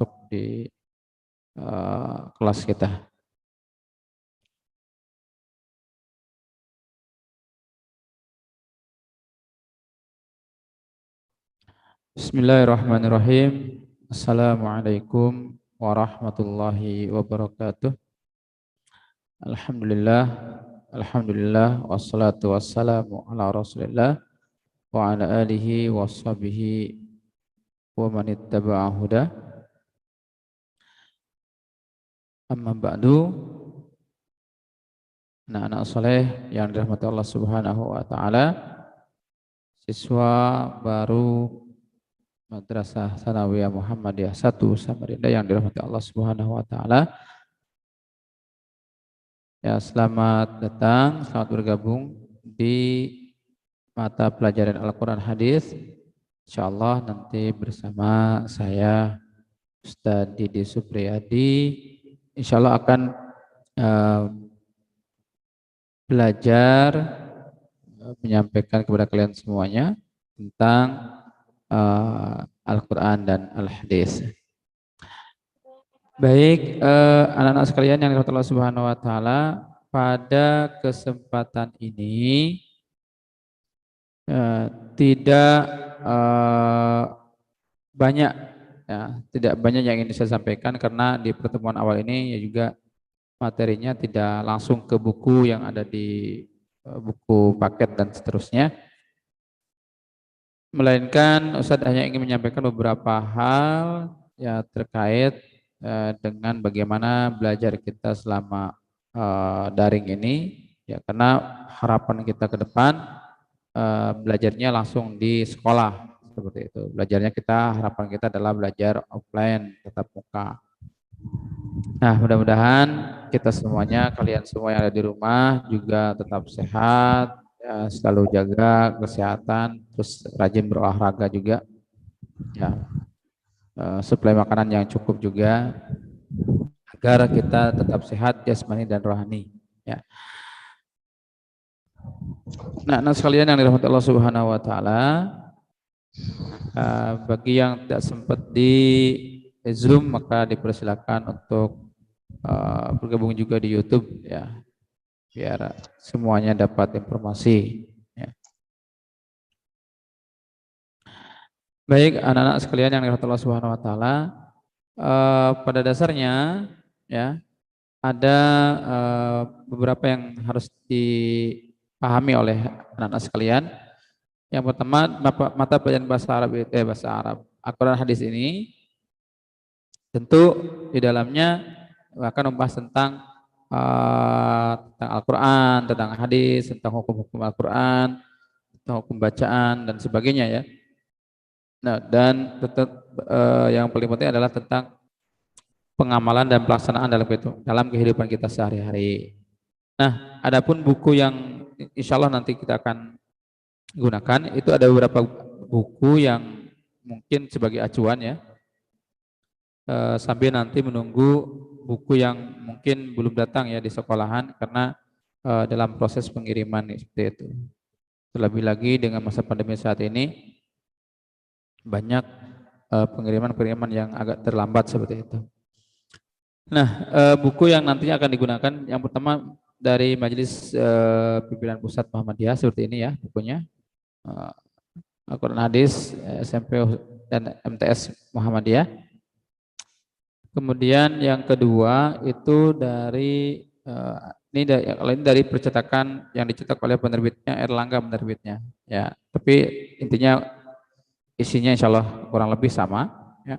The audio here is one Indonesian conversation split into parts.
masuk di kelas kita. Bismillahirrahmanirrahim. Assalamualaikum warahmatullahi wabarakatuh. Alhamdulillah, wassalatu wassalamu ala Rasulillah wa ala alihi washabihi wa man ittaba'a huda. Amma ba'du, anak-anak soleh yang dirahmati Allah Subhanahu wa taala, siswa baru Madrasah Tsanawiyah Muhammadiyah 1 Samarinda yang dirahmati Allah Subhanahu wa taala. Ya, selamat datang, selamat bergabung di mata pelajaran Al-Qur'an Hadis. Insyaallah nanti bersama saya Ustaz Didi Supriyadi insyaallah akan belajar menyampaikan kepada kalian semuanya tentang Al-Quran dan Al-Hadis. Baik, anak-anak sekalian yang dirahmati Allah Subhanahu wa taala, pada kesempatan ini tidak banyak tidak banyak yang ingin saya sampaikan karena di pertemuan awal ini ya juga materinya tidak langsung ke buku yang ada di buku paket dan seterusnya. Melainkan Ustadz hanya ingin menyampaikan beberapa hal ya terkait dengan bagaimana belajar kita selama daring ini ya, karena harapan kita ke depan belajarnya langsung di sekolah seperti itu. Belajarnya harapan kita adalah belajar offline tatap muka. Nah, mudah-mudahan kita semuanya, kalian semua yang ada di rumah juga tetap sehat, ya, selalu jaga kesehatan, terus rajin berolahraga juga, ya, suplai makanan yang cukup juga, agar kita tetap sehat jasmani dan rohani. Ya. Nah, sekalian yang dirahmati Allah Subhanahu Wa Taala, bagi yang tidak sempat di Zoom maka dipersilakan untuk bergabung juga di YouTube ya, biar semuanya dapat informasi. Ya. Baik, anak-anak sekalian yang dirahmati Allah Subhanahu Wa Taala, pada dasarnya ya ada beberapa yang harus dipahami oleh anak-anak sekalian. Yang pertama, mata pelajaran bahasa Arab Al-Quran Hadis ini tentu di dalamnya akan membahas tentang Al-Quran, tentang hadis, tentang hukum-hukum Al-Quran, tentang hukum bacaan dan sebagainya ya. Nah, dan tetap yang paling penting adalah tentang pengamalan dan pelaksanaan dalam kehidupan kita sehari-hari. Nah, adapun buku yang insya Allah nanti kita akan gunakan itu ada beberapa buku yang mungkin sebagai acuan ya, sambil nanti menunggu buku yang mungkin belum datang ya di sekolahan karena dalam proses pengiriman seperti itu. Terlebih lagi dengan masa pandemi saat ini banyak pengiriman yang agak terlambat seperti itu. Nah, buku yang nantinya akan digunakan yang pertama dari Majelis Pimpinan Pusat Muhammadiyah seperti ini ya bukunya, Al-Quran Hadis SMP dan MTS Muhammadiyah. Kemudian yang kedua itu dari ini dari percetakan yang dicetak oleh penerbitnya Erlangga penerbitnya ya, tapi intinya isinya insya Allah kurang lebih sama ya.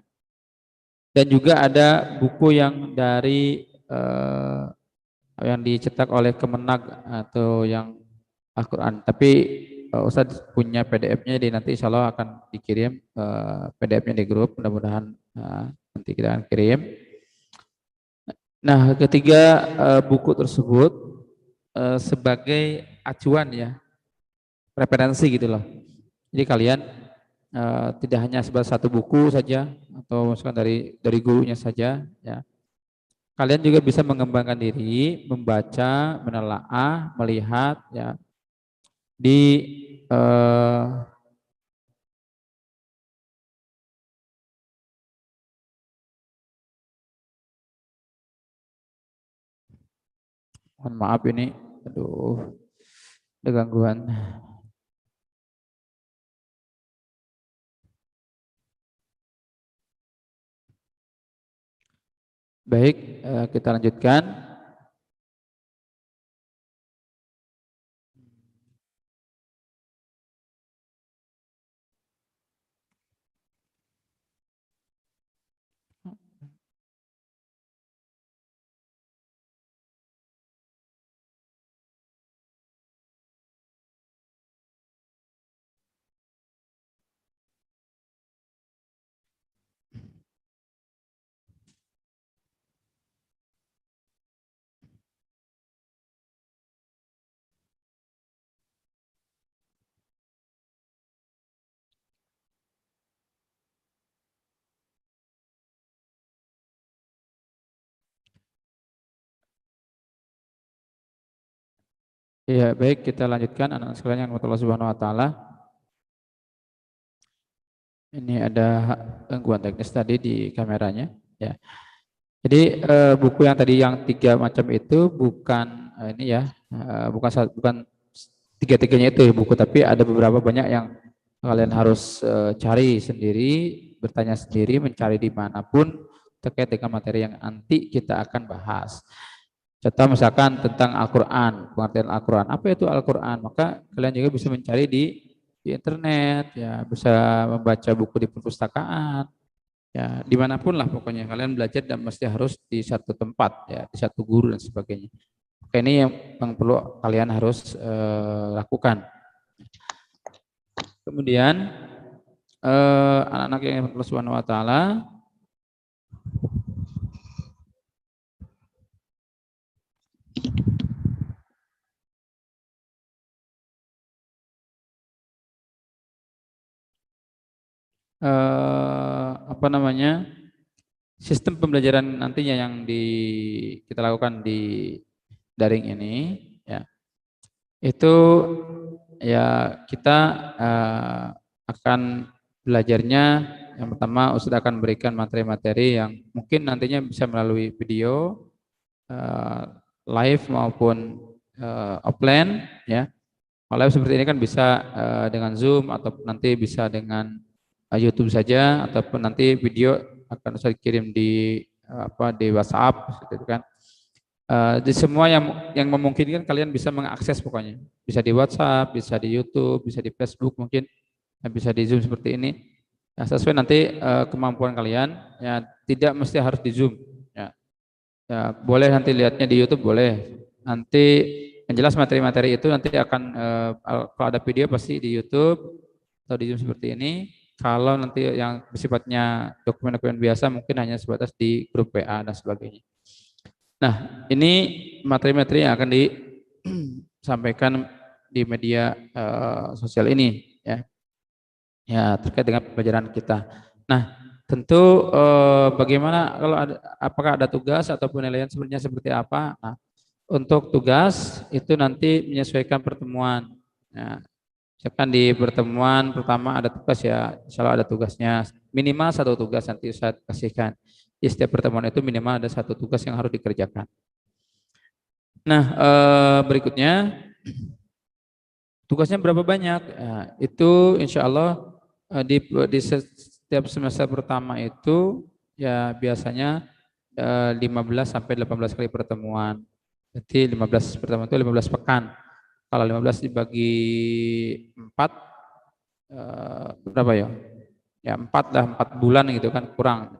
Dan juga ada buku yang dari yang dicetak oleh Kemenag atau yang Al-Quran, tapi Ustadz punya PDF-nya, jadi nanti insya Allah akan dikirim PDF-nya di grup, mudah-mudahan nanti kita akan kirim. Nah, ketiga buku tersebut sebagai acuan ya, referensi gitu loh. Jadi kalian tidak hanya sebatas satu buku saja atau misalkan dari gurunya saja ya. Kalian juga bisa mengembangkan diri, membaca, menelaah, melihat ya di Mohon maaf ini, aduh, ada gangguan. Baik, kita lanjutkan. Ya, baik, kita lanjutkan anak-anak sekalian yang Allah Subhanahu wa taala. Ini ada gangguan teknis tadi di kameranya, ya. Jadi buku yang tadi yang 3 macam itu bukan ini ya, bukan tiga-tiganya itu buku, tapi ada beberapa banyak yang kalian harus cari sendiri, bertanya sendiri, mencari dimanapun terkait dengan materi yang nanti kita akan bahas. Contoh misalkan tentang Al-Quran, pengertian Al-Quran. Apa itu Al-Quran? Maka kalian juga bisa mencari di internet, ya bisa membaca buku di perpustakaan, ya dimanapun lah pokoknya kalian belajar dan mesti harus di satu tempat, ya di satu guru dan sebagainya. Oke, ini yang perlu kalian harus lakukan. Kemudian anak-anak yang Allah Subhanahu wa taala, apa namanya, sistem pembelajaran nantinya yang kita lakukan di daring ini, ya itu ya kita akan belajarnya. Yang pertama, Ustadz akan berikan materi-materi yang mungkin nantinya bisa melalui video, eh, live maupun offline, ya. Kalau live seperti ini kan bisa dengan Zoom atau nanti bisa dengan YouTube saja, ataupun nanti video akan saya kirim di di WhatsApp, gitu kan. Di semua yang memungkinkan kalian bisa mengakses pokoknya. Bisa di WhatsApp, bisa di YouTube, bisa di Facebook mungkin, bisa di Zoom seperti ini. Ya, sesuai nanti kemampuan kalian, ya tidak mesti harus di Zoom. Ya, ya boleh nanti lihatnya di YouTube boleh. Nanti yang jelas materi-materi itu nanti akan kalau ada video pasti di YouTube atau di Zoom seperti ini. Kalau nanti yang sifatnya dokumen-dokumen biasa mungkin hanya sebatas di grup WA dan sebagainya. Nah, ini materi-materi yang akan disampaikan di media sosial ini, ya. Ya, terkait dengan pembelajaran kita. Nah, tentu bagaimana kalau apakah ada tugas atau penilaian sebenarnya seperti apa? Nah, untuk tugas itu nanti menyesuaikan pertemuan. Nah, misalkan di pertemuan pertama ada tugas, ya, insya ada tugasnya minimal satu tugas nanti saya kasihkan. Di setiap pertemuan itu minimal ada satu tugas yang harus dikerjakan. Nah, berikutnya tugasnya berapa banyak? Nah, itu insya Allah di setiap semester pertama itu ya biasanya 15 sampai 18 kali pertemuan. Jadi 15 pertemuan itu 15 pekan. Kalau 15 dibagi 4 berapa ya? Ya 4 dah, 4 bulan gitu kan, kurang.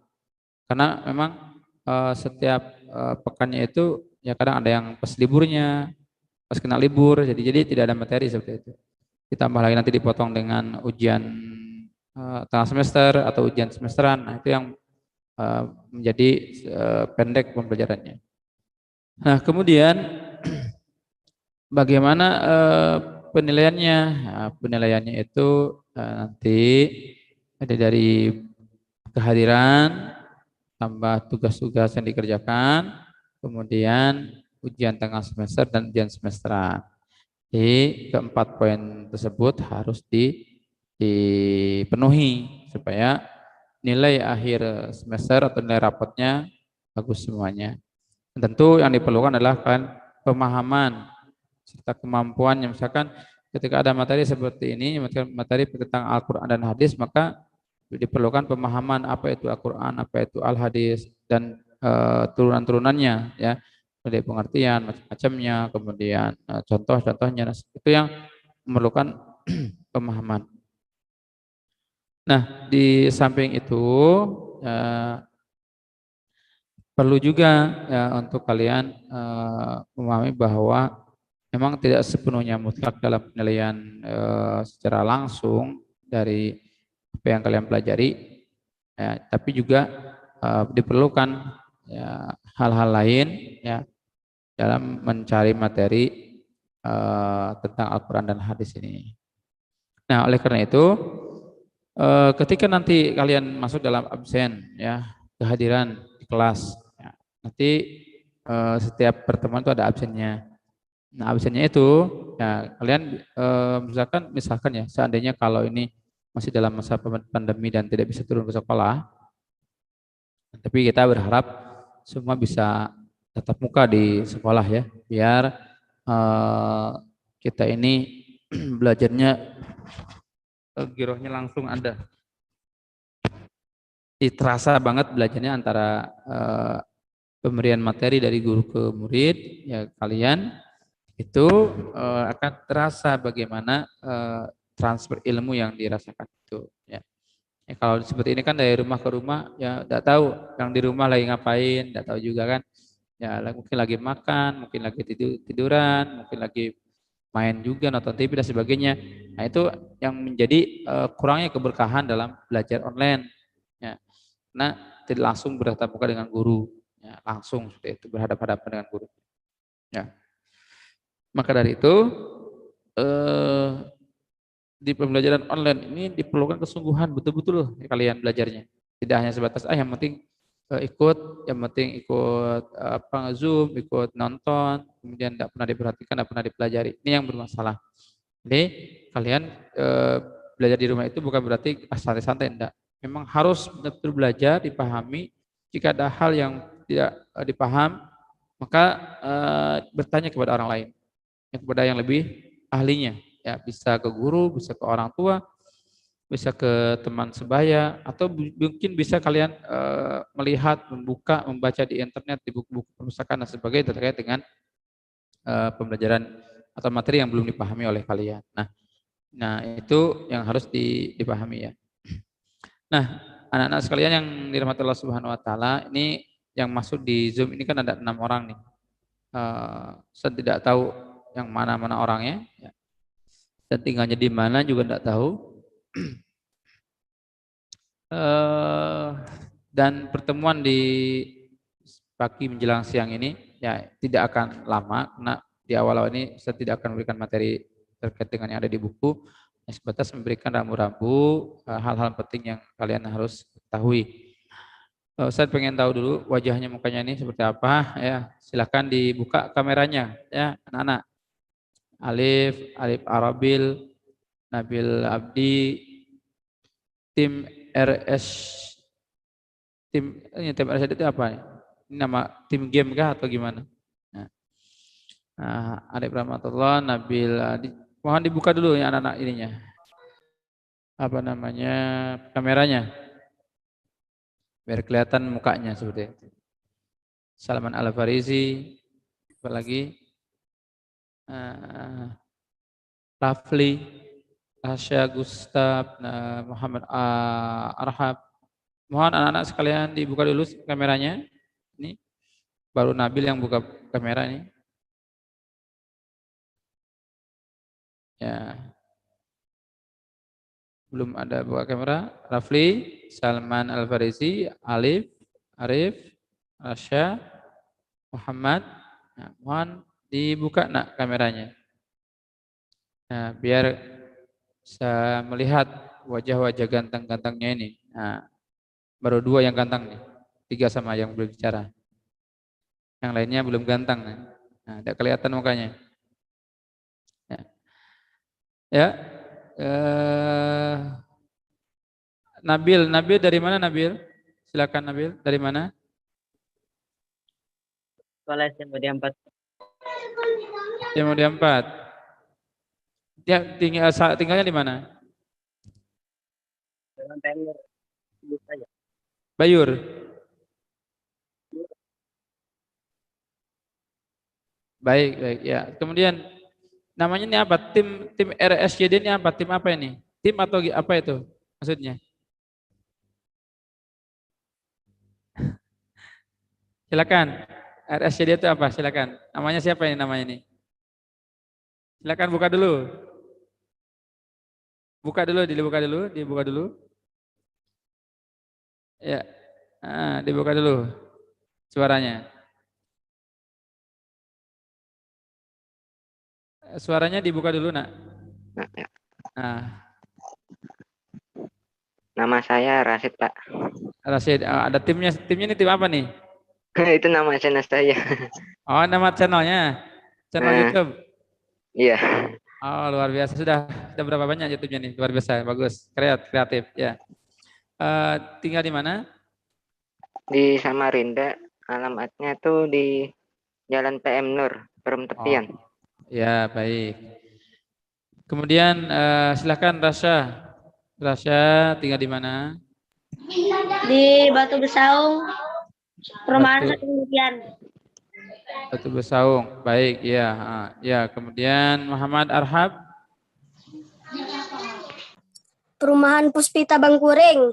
Karena memang setiap pekannya itu ya kadang ada yang pas liburnya, pas kena libur, jadi tidak ada materi seperti itu. Ditambah lagi nanti dipotong dengan ujian tengah semester atau ujian semesteran. Nah, itu yang menjadi pendek pembelajarannya. Nah, kemudian bagaimana penilaiannya? Nah, penilaiannya itu nanti ada dari kehadiran, tambah tugas-tugas yang dikerjakan, kemudian ujian tengah semester dan ujian semesteran. Di keempat poin tersebut harus dipenuhi supaya nilai akhir semester atau nilai rapotnya bagus semuanya. Dan tentu yang diperlukan adalah kan pemahaman serta kemampuannya. Misalkan ketika ada materi seperti ini, materi tentang Al-Quran dan hadis, maka diperlukan pemahaman apa itu Al-Quran, apa itu Al-Hadis, dan turunan-turunannya, ya, dari pengertian macam-macamnya, kemudian contoh-contohnya. Nah, itu yang memerlukan pemahaman. Nah, di samping itu perlu juga ya untuk kalian memahami bahwa memang tidak sepenuhnya mutlak dalam penilaian secara langsung dari apa yang kalian pelajari, ya, tapi juga diperlukan ya hal-hal lain ya dalam mencari materi tentang Al-Quran dan hadis ini. Nah, oleh karena itu ketika nanti kalian masuk dalam absen ya kehadiran di kelas, ya, nanti setiap pertemuan itu ada absennya. Nah, absennya itu ya kalian misalkan ya seandainya kalau ini masih dalam masa pandemi dan tidak bisa turun ke sekolah, tapi kita berharap semua bisa tatap muka di sekolah ya, biar kita ini belajarnya girohnya langsung ada. Terasa banget belajarnya antara pemberian materi dari guru ke murid, ya kalian itu akan terasa bagaimana transfer ilmu yang dirasakan itu. Ya. Ya, kalau seperti ini kan dari rumah ke rumah, ya tidak tahu yang di rumah lagi ngapain, tidak tahu juga kan. Ya mungkin lagi makan, mungkin lagi tiduran, mungkin lagi main juga, nonton TV dan sebagainya. Nah itu yang menjadi kurangnya keberkahan dalam belajar online. Ya. Nah tidak langsung bertatap muka dengan guru, ya, langsung seperti itu berhadapan-hadapan dengan guru. Ya. Maka dari itu di pembelajaran online ini diperlukan kesungguhan betul-betul loh kalian belajarnya. Tidak hanya sebatas yang penting yang penting ikut Zoom, ikut nonton, kemudian tidak pernah diperhatikan, tidak pernah dipelajari. Ini yang bermasalah. Jadi kalian belajar di rumah itu bukan berarti santai-santai, enggak. Memang harus betul-betul belajar, dipahami. Jika ada hal yang tidak dipaham, maka bertanya kepada orang lain, kepada yang lebih ahlinya. Ya, bisa ke guru, bisa ke orang tua, bisa ke teman sebaya, atau mungkin bisa kalian melihat, membaca di internet, di buku-buku perpustakaan dan sebagainya terkait dengan pembelajaran atau materi yang belum dipahami oleh kalian. Nah itu yang harus dipahami ya. Nah, anak-anak sekalian yang dirahmati Allah Subhanahu Wa Taala, ini yang masuk di Zoom ini kan ada 6 orang nih. Saya tidak tahu yang mana-mana orangnya. Ya. Dan tinggalnya di mana juga tidak tahu. Dan pertemuan di pagi menjelang siang ini ya tidak akan lama karena di awal-awal ini saya tidak akan memberikan materi terkait dengan yang ada di buku, sebatas memberikan rambu-rambu hal-hal penting yang kalian harus ketahui. Saya pengen tahu dulu wajahnya, mukanya ini seperti apa ya. Silakan dibuka kameranya ya anak-anak. Alif Arabil, Nabil Abdi, tim RS, tim RS itu apa? Ini nama tim game kah atau gimana? Nah, Arif Rahmatullah, Nabil, mohon dibuka dulu ya anak-anak ininya. Apa namanya kameranya? Biar kelihatan mukanya seperti itu. Salman Al-Farizi, apa lagi? Rafli, Asya Gustaf, Muhammad Arhab. Mohon anak-anak sekalian dibuka dulu kameranya. Ini baru Nabil yang buka kamera ini. Ya. Belum ada buka kamera. Rafli, Salman Al-Farizi, Alif, Arif, Asya, Muhammad. Nah, mohon dibuka nak kameranya. Nah, biar bisa melihat wajah-wajah ganteng-gantengnya ini. Nah, baru 2 yang ganteng nih. 3 sama yang belum bicara. Yang lainnya belum ganteng. Nah, tidak kelihatan mukanya. Ya. Ya. Nabil dari mana Nabil? Silakan Nabil, dari mana? Sekolah SMP 4. Tim Muda 4. Dia tinggalnya di mana? Jalan Tengger, sebut saja. Bayur. Baik, baik ya. Kemudian namanya ini apa? Tim RSCD ini apa? Tim apa ini? Tim atau apa itu maksudnya? Silakan. RSCD itu apa? Silakan. Namanya siapa ini namanya ini? Silakan buka dulu. Dibuka dulu. Ya. Dibuka dulu suaranya. Suaranya dibuka dulu, Nak. Nah, ya. Nah, Nama saya Rasid, Pak. Rasid, ada timnya. Timnya ini tim apa nih? Itu nama channel saya. Oh, nama channelnya. Channel Nah, YouTube. iya. Oh, luar biasa. Sudah berapa banyak YouTube-nya nih? Luar biasa. Bagus. Kreatif ya. Tinggal di mana? Di Samarinda, alamatnya tuh di Jalan PM Nur, Perum Oh, Tepian. ya, baik. Kemudian silakan Rasya. Rasya tinggal di mana? Di Batu Besaung, perumahan Batu satu impian. Batu Besaung. Baik, ya. Ya, kemudian Muhammad Arhab. Perumahan Puspita Bangkuring.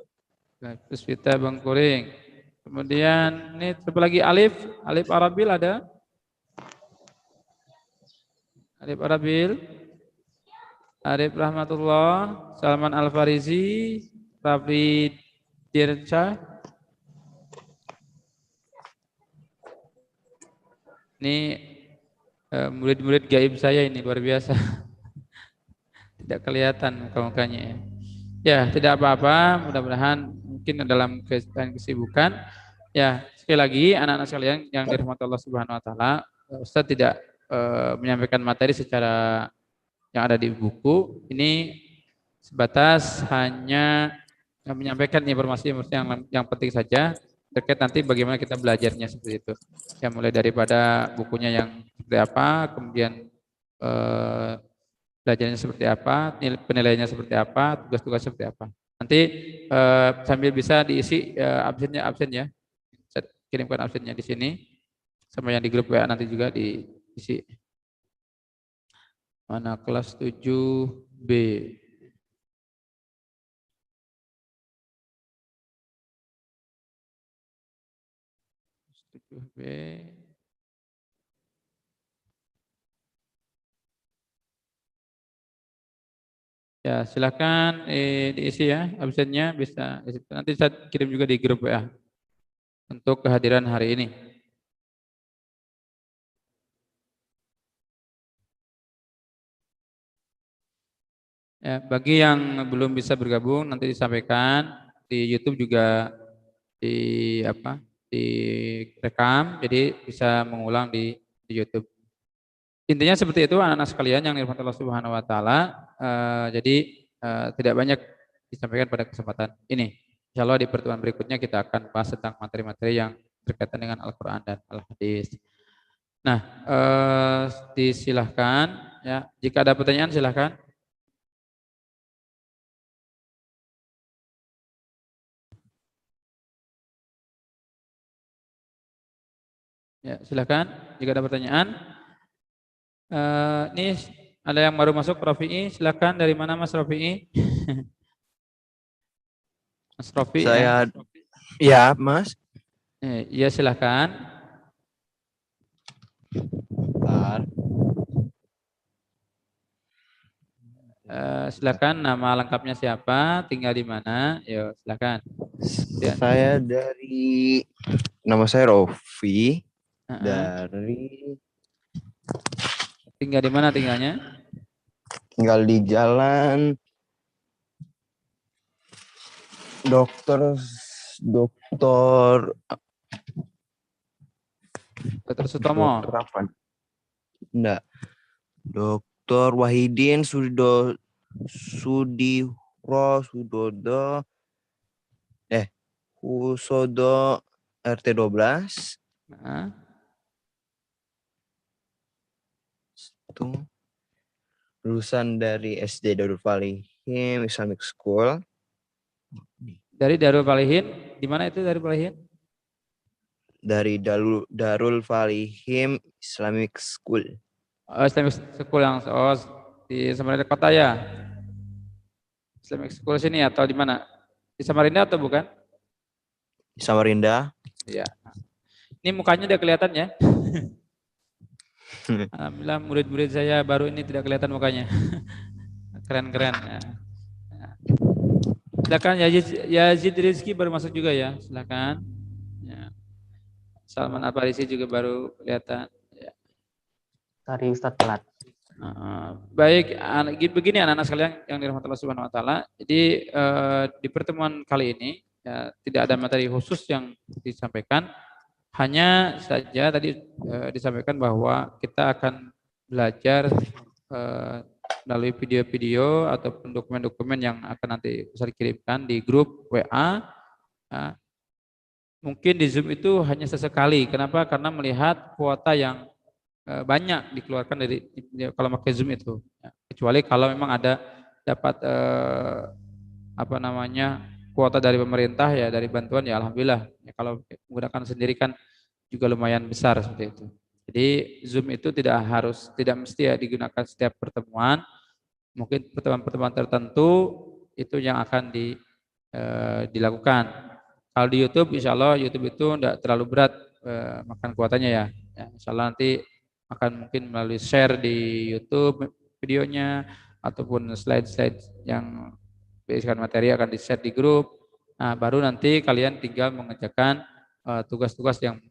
Puspita Bangkuring. Kemudian ini siapa lagi? Alif Arabil ada? Alif Arabil. Arif Rahmatullah, Salman Al-Farizi, Rafli Dirca. Ini murid-murid gaib saya ini luar biasa. Tidak kelihatan muka-mukanya. Ya, tidak apa-apa. Mudah-mudahan mungkin dalam kesibukan. Ya, sekali lagi anak-anak sekalian yang dirahmati Allah Subhanahu Wa Taala, Ustaz tidak menyampaikan materi secara yang ada di buku. Ini sebatas hanya menyampaikan informasi-informasi yang penting saja terkait nanti bagaimana kita belajarnya seperti itu. Ya mulai daripada bukunya yang seperti apa, kemudian eh, belajarnya seperti apa, penilaiannya seperti apa, tugas-tugas seperti apa. Nanti sambil bisa diisi absen ya. Saya kirimkan absennya di sini sama yang di grup WA nanti juga diisi. Mana kelas 7B. 7B. Ya, silakan diisi ya absennya bisa. Nanti saya kirim juga di grup WA untuk kehadiran hari ini. Ya, bagi yang belum bisa bergabung nanti disampaikan di YouTube juga di apa? Direkam jadi bisa mengulang di YouTube. Intinya seperti itu anak-anak sekalian yang dirahmati Allah Subhanahu wa taala. Jadi tidak banyak disampaikan pada kesempatan ini. Insya Allah di pertemuan berikutnya kita akan bahas tentang materi-materi yang berkaitan dengan Al-Qur'an dan Al-Hadis. Nah, disilahkan ya. Jika ada pertanyaan silahkan. Ya, silahkan. Jika ada pertanyaan. Ini ada yang baru masuk, Rofi'i. Silahkan dari mana Mas Rofi'i? Mas Rofi ya. Saya, ya Mas. Iya silahkan. Bentar. Silakan nama lengkapnya siapa, tinggal di mana, yuk silakan. Ya. Saya nama saya Rofi dari Tinggal di mana tinggalnya? tinggal di Jalan Dokter Dokter Dr. Sutomo. Dokter apa? Enggak. Dokter Wahidin Sudodo Husodo RT 12. Nah, itu lulusan dari SD Darul Falihim Islamic School. Dari Darul Falihin, di mana itu Darul Falihin? Dari Darul Falihim Islamic School. Islamic School yang di Samarinda Kota ya? Islamic School sini atau di mana? Di Samarinda atau bukan? Di Samarinda. Iya. Ini mukanya udah kelihatan ya? Alhamdulillah murid-murid saya baru ini tidak kelihatan mukanya. Keren-keren. Ya. Silakan Yazid Rizki baru masuk juga ya, silakan. Ya. Salman Al-Farisi juga baru kelihatan. Ya. Sorry Ustadz telat. Baik, begini anak-anak sekalian yang dirahmati Allah Subhanahu Wa Taala. Jadi di pertemuan kali ini ya, tidak ada materi khusus yang disampaikan. Hanya saja tadi disampaikan bahwa kita akan belajar melalui video-video ataupun dokumen-dokumen yang akan nanti bisa dikirimkan di grup WA. Mungkin di Zoom itu hanya sesekali. Kenapa? Karena melihat kuota yang banyak dikeluarkan dari kalau pakai Zoom itu. Kecuali kalau memang ada dapat kuota dari pemerintah ya, dari bantuan ya alhamdulillah. Ya, kalau menggunakan sendiri kan juga lumayan besar seperti itu. Jadi Zoom itu tidak mesti ya digunakan setiap pertemuan. Mungkin pertemuan-pertemuan tertentu itu yang akan dilakukan. Kalau di YouTube, insya Allah YouTube itu tidak terlalu berat makan kuotanya ya. Insya Allah nanti akan mungkin melalui share di YouTube videonya ataupun slide-slide yang berisikan materi akan di-share di grup. Nah, baru nanti kalian tinggal mengerjakan tugas-tugas yang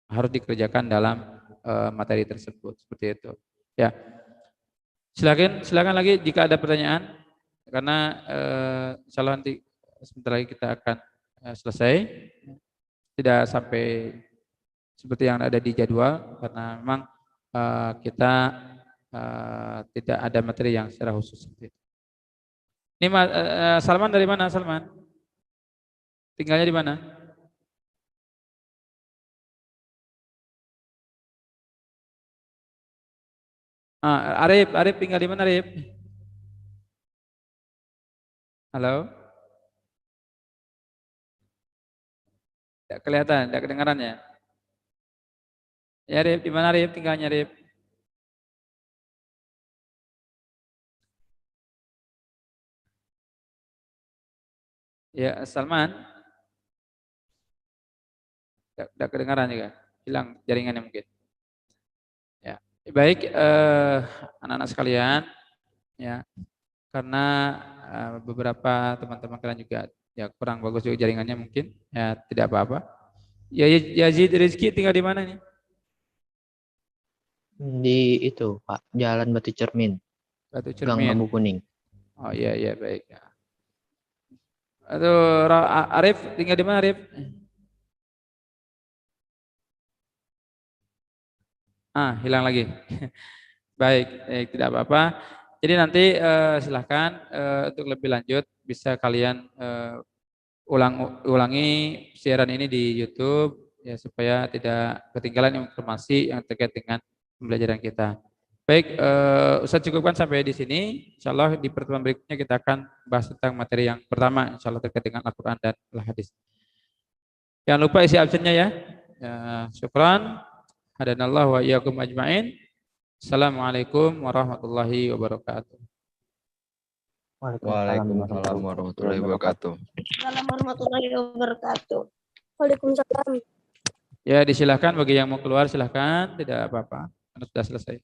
harus dikerjakan dalam materi tersebut seperti itu. Ya, silakan lagi jika ada pertanyaan karena insya Allah nanti sebentar lagi kita akan selesai. Tidak sampai seperti yang ada di jadwal karena memang kita tidak ada materi yang secara khusus seperti itu. Ini Salman dari mana Salman? Tinggalnya di mana? Arif tinggal di mana Arif? Halo? Tidak kelihatan, tidak kedengaran ya? Ya Arif, di mana Arif tinggalnya Arif? Ya Salman? Tidak kedengaran juga, hilang jaringannya mungkin. Ya, baik anak-anak sekalian, ya karena beberapa teman-teman kalian juga ya kurang bagus juga jaringannya mungkin, ya tidak apa-apa. Ya Yazid Rizki tinggal di mana nih? Di itu Pak, Jalan Batu Cermin. Batu Gang Cermin. Bambu Kuning. Oh iya baik. Aduh, Arif tinggal di mana Arif? Hilang lagi. Baik, tidak apa-apa. Jadi nanti silahkan untuk lebih lanjut bisa kalian ulangi siaran ini di YouTube ya supaya tidak ketinggalan informasi yang terkait dengan pembelajaran kita. Baik, Ustaz cukupkan sampai di sini. Insya Allah di pertemuan berikutnya kita akan bahas tentang materi yang pertama, insya Allah terkait dengan Al-Quran dan Al-Hadis. Jangan lupa isi absennya ya. Syukran. Hadanallahu wa iyyakum ajma'in. Assalamualaikum warahmatullahi wabarakatuh. Waalaikumsalam warahmatullahi wabarakatuh. Assalamualaikum warahmatullahi wabarakatuh. Waalaikumsalam. Ya, disilahkan bagi yang mau keluar silahkan, tidak apa-apa. Karena sudah selesai.